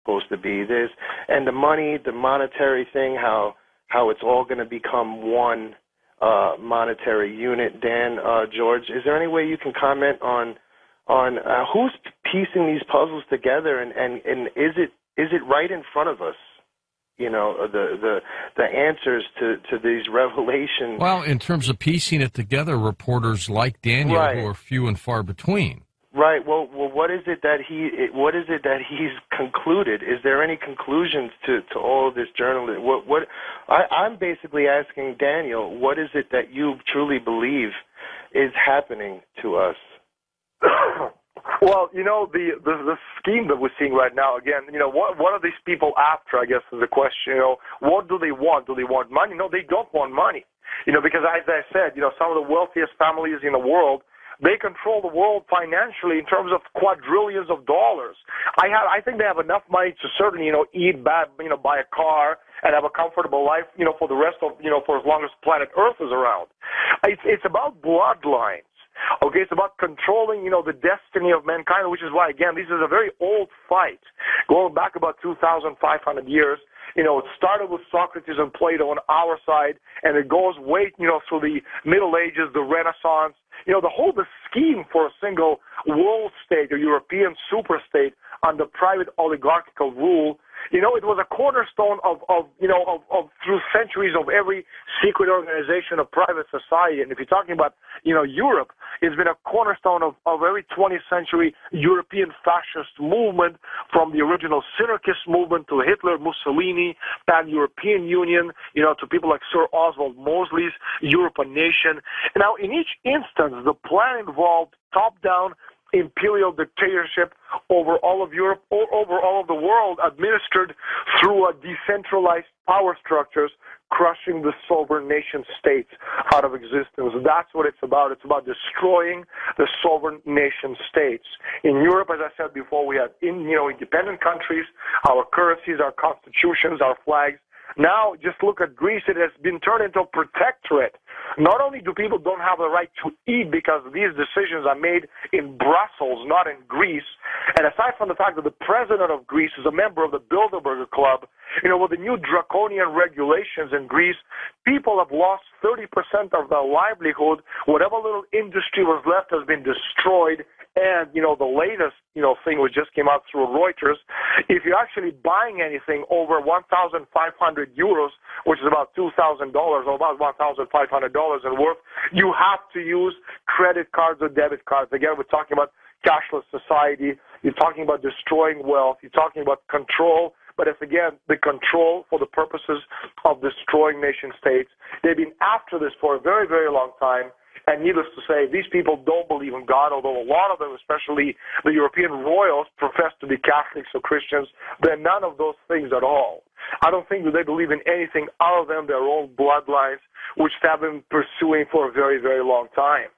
supposed to be. And the money, the monetary thing, how it's all going to become one monetary unit. Dan, George, is there any way you can comment on who's piecing these puzzles together, and is it right in front of us? You know, the answers to these revelations. Well, in terms of piecing it together, reporters like Daniel, right, who are few and far between. Right. Well, what is it that he's concluded? Is there any conclusions to all of this journalism? I'm basically asking Daniel, what is it that you truly believe is happening to us? Well, you know, the scheme that we're seeing right now, again, you know, what are these people after, I guess, is the question. You know, what do they want? Do they want money? No, they don't want money. You know, because as I said, you know, some of the wealthiest families in the world, they control the world financially in terms of quadrillions of dollars. I think they have enough money to certainly, you know, eat bad, you know, buy a car and have a comfortable life, you know, for the rest of, you know, for as long as planet Earth is around. It's about bloodlines. Okay, it's about controlling, you know, the destiny of mankind, which is why, again, this is a very old fight, going back about 2,500 years. You know, it started with Socrates and Plato on our side, and it goes way, you know, through the Middle Ages, the Renaissance. You know, the scheme for a single world state, a European superstate under private oligarchical rule, you know, it was a cornerstone of through centuries of every secret organization of private society. And if you're talking about, you know, Europe, it's been a cornerstone of every 20th century European fascist movement, from the original synarchist movement to Hitler, Mussolini, Pan-European Union, you know, to people like Sir Oswald Mosley's Europe a Nation. And now, in each instance, the plan involved top-down imperial dictatorship over all of Europe or over all of the world, administered through a decentralized power structures, crushing the sovereign nation states out of existence. That's what it's about. It's about destroying the sovereign nation states. In Europe, as I said before, we have independent countries, our currencies, our constitutions, our flags. Now, just look at Greece. It has been turned into a protectorate. Not only do people don't have the right to eat because these decisions are made in Brussels, not in Greece, and aside from the fact that the president of Greece is a member of the Bilderberg Club, you know, with the new draconian regulations in Greece, people have lost 30% of their livelihood. Whatever little industry was left has been destroyed. And, you know, the latest, you know, thing which just came out through Reuters, if you're actually buying anything over 1,500 euros, which is about $2,000 or about $1,500 in worth, you have to use credit cards or debit cards. Again, we're talking about cashless society. You're talking about destroying wealth. You're talking about control. But it's, again, the control for the purposes of destroying nation states. They've been after this for a very, very long time. And needless to say, these people don't believe in God, although a lot of them, especially the European royals, profess to be Catholics or Christians. They're none of those things at all. I don't think that they believe in anything other than their own bloodlines, which they've been pursuing for a very, very long time.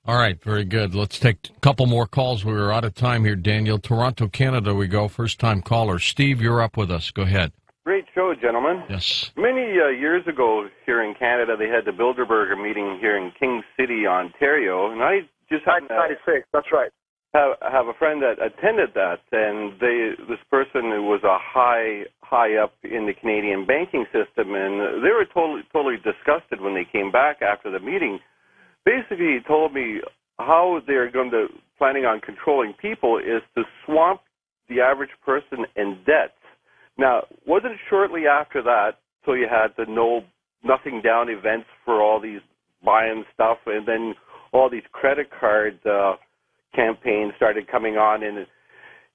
All right, very good. Let's take a couple more calls. We're out of time here, Daniel. Toronto, Canada, we go. First-time caller. Steve, you're up with us. Go ahead. Great show, gentlemen. Yes. Many years ago here in Canada, they had the Bilderberg meeting here in King City, Ontario, and I just had 1996, that's right. Have a friend that attended that, and this person was a high up in the Canadian banking system, and they were totally disgusted when they came back after the meeting. Basically, he told me how they're planning on controlling people is to swamp the average person in debt. Now, wasn't shortly after that, so you had the nothing down events for all these buying stuff, and then all these credit card campaigns started coming on, and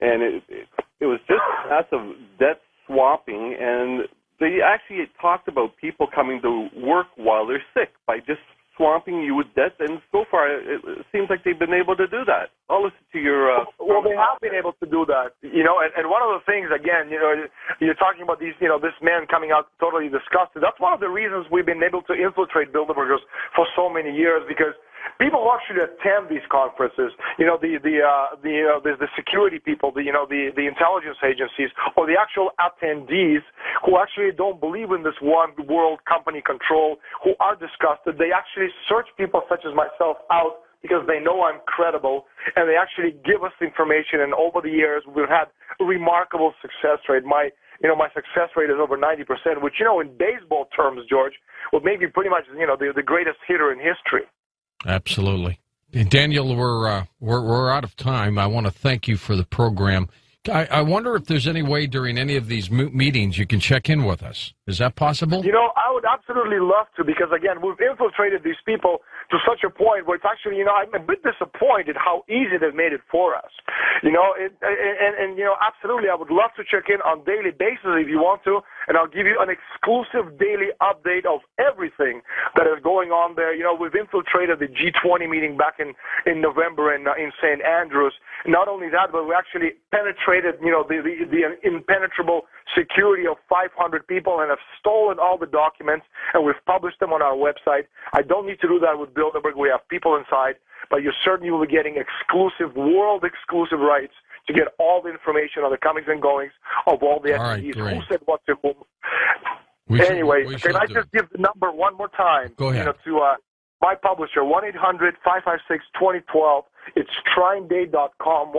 it was just massive debt swamping, and they actually talked about people coming to work while they're sick by just swamping you with debt, and so far it seems like they've been able to do that. I'll listen to your... Well, they have been able to do that, you know, and one of the things, again, you know, you're talking about these, you know, this man coming out totally disgusted. That's one of the reasons we've been able to infiltrate Bilderbergers for so many years, because people who actually attend these conferences, you know, the security people, the intelligence agencies, or the actual attendees who actually don't believe in this one world company control, who are disgusted, they actually search people such as myself out because they know I'm credible, and they actually give us the information. And over the years, we've had a remarkable success rate. My success rate is over 90%, which, in baseball terms, George, would make me pretty much, the greatest hitter in history. Absolutely. And Daniel, we're out of time. I want to thank you for the program. I wonder if there's any way during any of these meetings you can check in with us. Is that possible? I would absolutely love to, because, again, we've infiltrated these people to such a point where it's actually, I'm a bit disappointed how easy they've made it for us. Absolutely, I would love to check in on a daily basis if you want to, and I'll give you an exclusive daily update of everything that is going on there. We've infiltrated the G20 meeting back in November in St. Andrews. Not only that, but we actually penetrated, the impenetrable security of 500 people and have stolen all the documents, and we've published them on our website. I don't need to do that with Bilderberg. We have people inside, but you certainly will be getting world-exclusive rights to get all the information on the comings and goings of all the entities, who said what to whom. Can I just give the number one more time? Go ahead. To my publisher, 1-800-556-2012. It's trineday.com,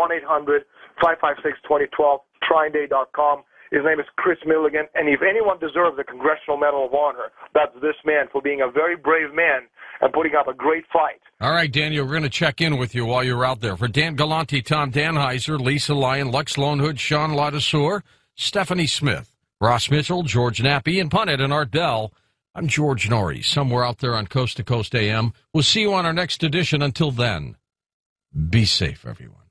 1-800-556-2012, trineday.com. His name is Chris Milligan, and if anyone deserves a Congressional Medal of Honor, that's this man, for being a very brave man and putting up a great fight. All right, Daniel, we're going to check in with you while you're out there. For Dan Galante, Tom Danheiser, Lisa Lyon, Lux Lonehood, Sean Ladesseur, Stephanie Smith, Ross Mitchell, George Nappy, and Punnett and Art Bell, I'm George Norrie, somewhere out there on Coast to Coast AM. We'll see you on our next edition. Until then, be safe, everyone.